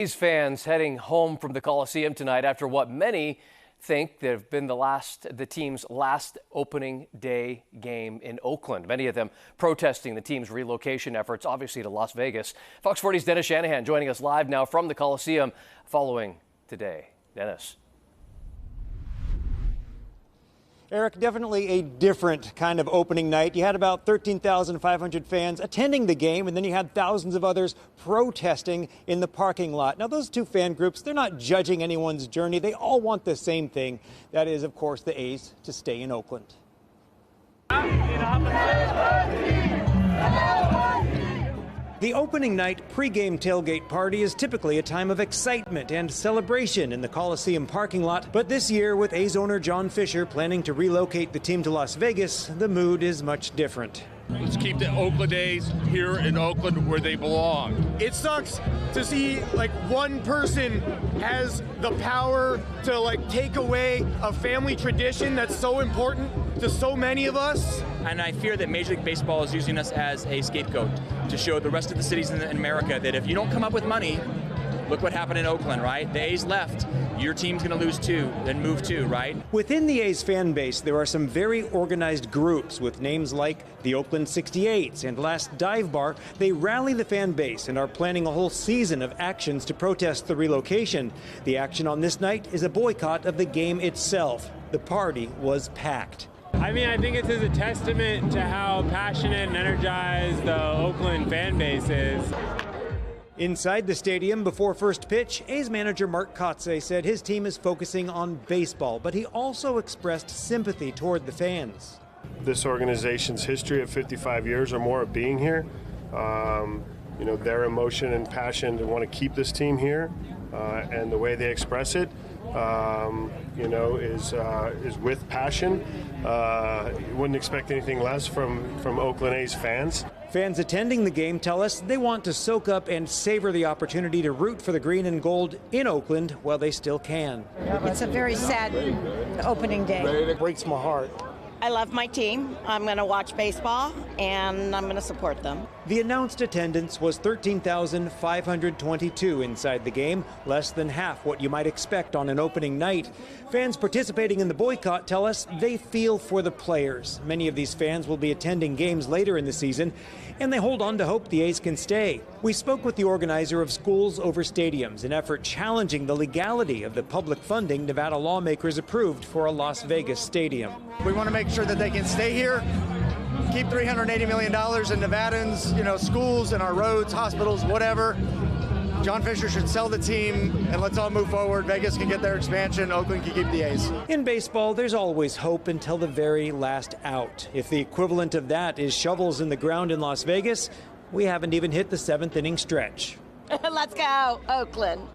These fans heading home from the Coliseum tonight after what many think that have been the team's last opening day game in Oakland. Many of them protesting the team's relocation efforts, obviously to Las Vegas. Fox 40's Dennis Shanahan joining us live now from the Coliseum following today. Dennis. Eric, definitely a different kind of opening night. You had about 13,500 fans attending the game, and then you had thousands of others protesting in the parking lot. Now, those two fan groups, they're not judging anyone's journey. They all want the same thing. That is, of course, the A's to stay in Oakland. The opening night pregame tailgate party is typically a time of excitement and celebration in the Coliseum parking lot. But this year, with A's owner John Fisher planning to relocate the team to Las Vegas, the mood is much different. Let's keep the Oakland A's here in Oakland where they belong. It sucks to see one person has the power to take away a family tradition that's so important to so many of us. And I fear that Major League Baseball is using us as a scapegoat to show the rest of the cities in America that if you don't come up with money, look what happened in Oakland, right? The A's left. Your team's going to lose two, then move two, right? Within the A's fan base, there are some very organized groups with names like the Oakland 68s and Last Dive Bar. They rally the fan base and are planning a whole season of actions to protest the relocation. The action on this night is a boycott of the game itself. The party was packed. I think it's a testament to how passionate and energized the Oakland fan base is. Inside the stadium before first pitch, A's manager Mark Kotsay said his team is focusing on baseball, but he also expressed sympathy toward the fans. This organization's history of 55 years or more of being here, their emotion and passion to want to keep this team here, and the way they express it, is with passion. You wouldn't expect anything less from Oakland A's fans. Fans attending the game tell us they want to soak up and savor the opportunity to root for the green and gold in Oakland while they still can. It's a very sad opening day. It breaks my heart. I love my team. I'm going to watch baseball, and I'm going to support them. The announced attendance was 13,522 inside the game, less than half what you might expect on an opening night. Fans participating in the boycott tell us they feel for the players. Many of these fans will be attending games later in the season, and they hold on to hope the A's can stay. We spoke with the organizer of Schools Over Stadiums, an effort challenging the legality of the public funding Nevada lawmakers approved for a Las Vegas stadium. We want to make sure that they can stay here, keep $380 million in Nevadans, schools and our roads, hospitals, whatever. John Fisher should sell the team, and let's all move forward. Vegas can get their expansion. Oakland can keep the A's. In baseball, there's always hope until the very last out. If the equivalent of that is shovels in the ground in Las Vegas, we haven't even hit the seventh inning stretch. Let's go, Oakland.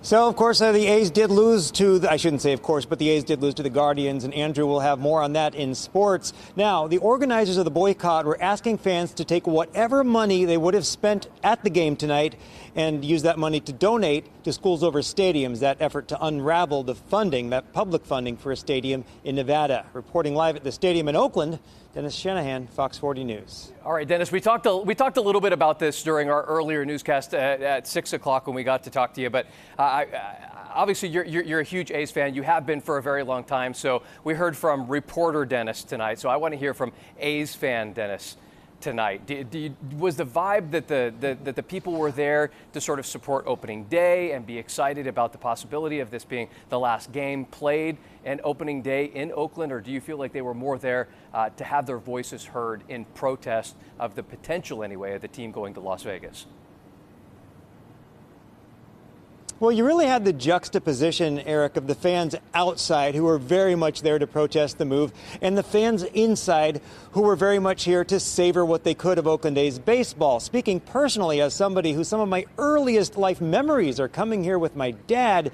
So, of course, the A's did lose to, I shouldn't say of course, but the A's did lose to the Guardians, and Andrew will have more on that in sports. Now, the organizers of the boycott were asking fans to take whatever money they would have spent at the game tonight and use that money to donate to Schools Over Stadiums, that effort to unravel the funding, that public funding for a stadium in Nevada. Reporting live at the stadium in Oakland, Dennis Shanahan, Fox 40 News. All right, Dennis, we talked a little bit about this during our earlier newscast at 6 o'clock when we got to talk to you, but obviously you're a huge A's fan. You have been for a very long time, so we heard from reporter Dennis tonight, so I want to hear from A's fan Dennis tonight. Was the vibe that the people were there to sort of support opening day and be excited about the possibility of this being the last game played and opening day in Oakland, or do you feel like they were more there to have their voices heard in protest of the potential, anyway, of the team going to Las Vegas? Well, you really had the juxtaposition, Eric, of the fans outside who were very much there to protest the move, and the fans inside who were very much here to savor what they could of Oakland A's baseball. Speaking personally as somebody who some of my earliest life memories are coming here with my dad,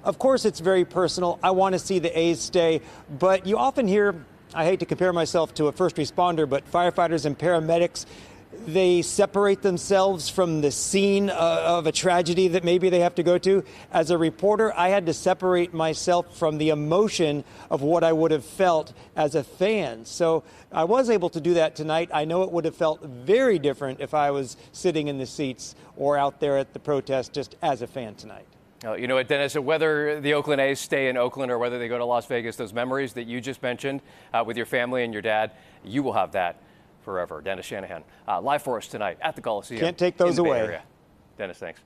of course it's very personal. I want to see the A's stay, but you often hear, I hate to compare myself to a first responder, but firefighters and paramedics, they separate themselves from the scene of a tragedy that maybe they have to go to. As a reporter, I had to separate myself from the emotion of what I would have felt as a fan. So I was able to do that tonight. I know it would have felt very different if I was sitting in the seats or out there at the protest just as a fan tonight. You know what, Dennis, whether the Oakland A's stay in Oakland or whether they go to Las Vegas, those memories that you just mentioned with your family and your dad, you will have that forever. Dennis Shanahan, live for us tonight at the Coliseum. Can't take those in the Bay away. Area. Dennis, thanks.